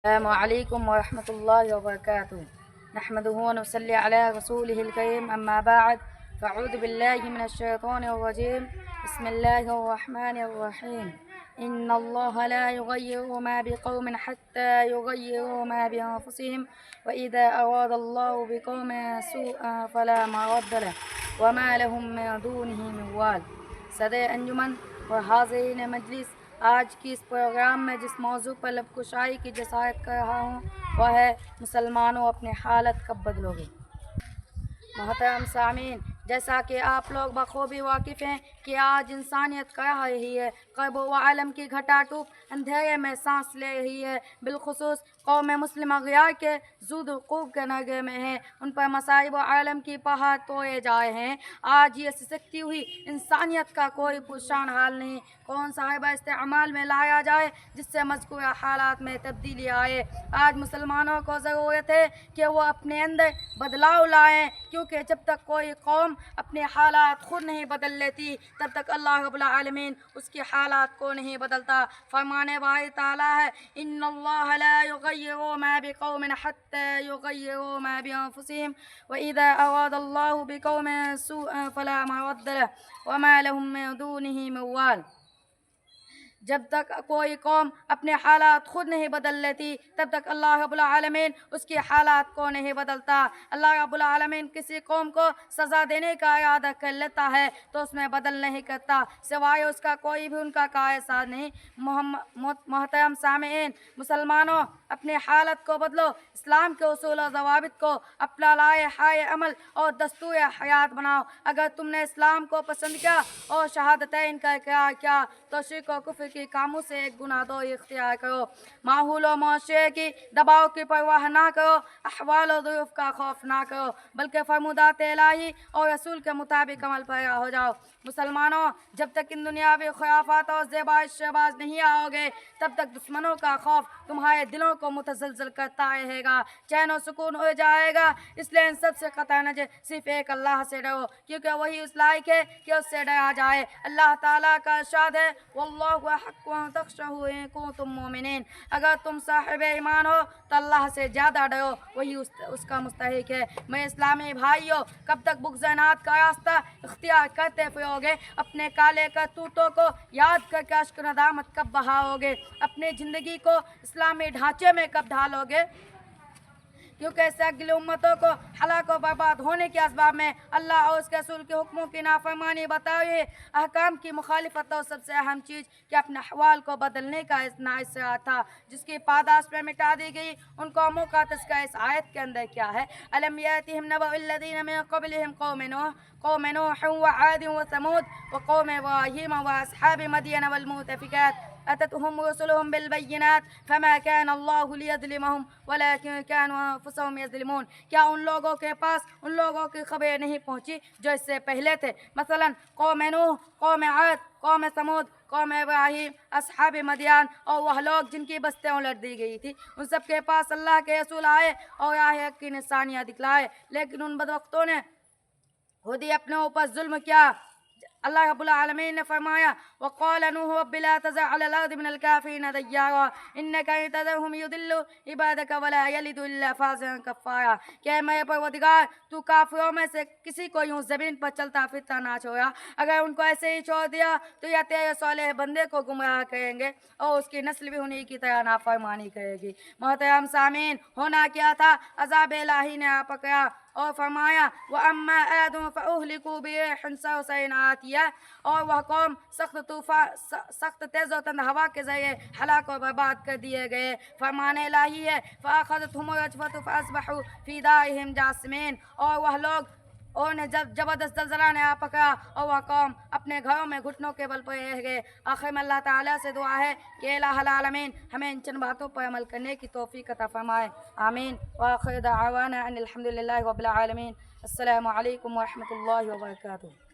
السلام علیکم ورحمۃ اللہ وبرکاتہ نحمدہ ونصلی علی رسولہ الکریم اما بعد فاعوذ باللہ من الشیطان الرجیم بسم اللہ الرحمن الرحیم ان اللہ لا یغیر ما بقوم حتى یغیروا ما بانفسهم واذا اراد اللہ بقوم سوءا فلا مرد له وما لهم من دونه من وال۔ صدر انجمن اور حاضرین مجلس، آج کی اس پروگرام میں جس موضوع پر لب کشائی کی جسارت کر رہا ہوں وہ ہے مسلمانوں اپنے حالت کب بدلو گے۔ محترم سامعین، جیسا کہ آپ لوگ بخوبی واقف ہیں کہ آج انسانیت کر رہی ہے، غرب و عالم کی گھٹا ٹوپ اندھیرے میں سانس لے رہی ہے، بالخصوص قوم مسلم اغیار کے زود وقوع کے نرگے میں ہیں، ان پر مصائب و عالم کی پہاڑ توڑے جا رہے ہیں۔ آج یہ سسکتی ہوئی انسانیت کا کوئی پرشان حال نہیں، کون صاحب استعمال میں لایا جائے جس سے مذکورہ حالات میں تبدیلی آئے۔ آج مسلمانوں کو ضرورت ہے کہ وہ اپنے اندر بدلاؤ لائیں، کیونکہ جب تک کوئی قوم اپنے حالات خود نہیں بدل لیتی تب تک اللہ رب العالمین اس کی حالات کو نہیں بدلتا۔ فرمانے والی تعالیٰ ہے ان اللہ لا یغیر ما بقوم حتی یغیروا ما بانفسهم واذا اراد اللہ بقوم سوءا فلا مرد له وما لهم من دونه من وال۔ جب تک کوئی قوم اپنے حالات خود نہیں بدل لیتی تب تک اللہ رب العالمین اس کی حالات کو نہیں بدلتا۔ اللہ رب العالمین کسی قوم کو سزا دینے کا ارادہ کر لیتا ہے تو اس میں بدل نہیں کرتا، سوائے اس کا کوئی بھی ان کا کار ساز نہیں۔ محترم سامعین، مسلمانوں اپنے حالت کو بدلو، اسلام کے اصول و ضوابط کو اپنا لائحہ عمل اور دستور حیات بناؤ۔ اگر تم نے اسلام کو پسند کیا اور شہادتین کا اقرار کیا تو شرک و کفر کی کاموں سے ایک گناہ دو اختیار کرو، ماحول و معاشرے کی دباؤ کی پرواہ نہ کرو، احوال و ظروف کا خوف نہ کرو، بلکہ فرمودات الہی اور رسول کے مطابق عمل پیرا ہو جاؤ۔ مسلمانوں، جب تک ان دنیاوی خرافات اور زیبائش سے باز نہیں آؤ گے تب تک دشمنوں کا خوف تمہارے دلوں کو متزلزل کرتا رہے گا، چین و سکون اڑ جائے گا۔ اس لیے ان سب سے قطع نظر صرف ایک اللہ سے ڈرو، کیونکہ وہی اس لائق ہے کہ اس سے ڈرا جائے۔ اللہ تعالیٰ کا ارشاد ہے واللہ احق ان تخشوہ ان کنتم مؤمنین، اگر تم صاحب ایمان ہو تو اللہ سے زیادہ ڈرو، وہی اس کا مستحق ہے۔ میں اسلامی بھائیوں، کب تک بغض کا راستہ اختیار کرتے پھرو گے؟ اپنے کالے کرتوتوں کو یاد کر کے اشک ندامت کب بہاؤ گے؟ اپنی زندگی کو اسلامی ڈھانچے میں کب ڈھالو گے؟ کیونکہ اس سے اگلی امتوں کو ہلاک و برباد ہونے کے اسباب میں اللہ اور اس کے رسول کے حکموں کی نافرمانی بتائی، احکام کی مخالفت اور سب سے اہم چیز کہ اپنے احوال کو بدلنے کا اصرار تھا، جس کی پاداش میں مٹا دی گئی۔ ان قوموں کا تذکرہ اس آیت کے اندر کیا ہے؟ الم یاتہم نبأ الذین من قبلہم قوم نوح وعاد وثمود وقوم ابراہیم واصحاب مدین والمؤتفکات أتتهم رسلهم بالبينات فما كان الله ليظلمهم ولكن كانوا أنفسهم يظلمون۔ کیا ان لوگوں کے پاس ان لوگوں کی خبریں نہیں پہنچی جو اس سے پہلے تھے؟ مثلا قوم نوح، قوم عاد، قوم ثمود، قوم ابراہیم، اصحاب مدین اور وہ لوگ جن کی بستیاں الٹ دی گئی تھی، ان سب کے پاس اللہ کے رسول آئے اور راہ حق کی نشانیاں دکھلائے، لیکن ان بدبختوں نے خود ہی اپنے اوپر ظلم کیا۔ اللہ رب العالمین نے فرمایا وقال نوح رب لا تذر على الارض من الكافرین دیارا انک ان تذرهم يضلوا عبادک ولا یلدوا الا فاجرا کفارا، کہ میرے پروردگار تو کافروں میں سے کسی کو یوں زمین پر چلتا پھرتا نہ چھوڑا، اگر ان کو ایسے ہی چھوڑ دیا تو یہ تیرے صالح بندے کو گمراہ کریں گے اور اس کی نسل بھی انہی کی طرح نافرمانی کرے گی۔ محترم سامعین، ہونا کیا تھا؟ عذاب الہی نے آ پکڑا اور فرمایا وَأَمَّا آدٌ فَأُهْلِكُوا بِرِيحٍ صَرْصَرٍ عَاتِيَةٍ، اور وہ قوم سخت تیز و تند ہوا کے ذریعے ہلاک و برباد کر دیے گئے۔ فرمان الہی ہے فَأَخَذَتْهُمُ الرَّجْفَةُ فَأَصْبَحُوا فِي دَارِهِمْ جَاثِمِينَ، اور وہ لوگ انہیں زبردست زلزلہ نے آ پکڑا اور وہ قوم اپنے گھروں میں گھٹنوں کے بل پر رہ گئے۔ آخر میں اللہ تعالیٰ سے دعا ہے کہ الہ العالمین ہمیں ان چند باتوں پر عمل کرنے کی توفیق عطا فرمائے، آمین۔ وآخر دعوانا ان الحمد للہ رب العالمین۔ السلام علیکم ورحمۃ اللہ وبرکاتہ۔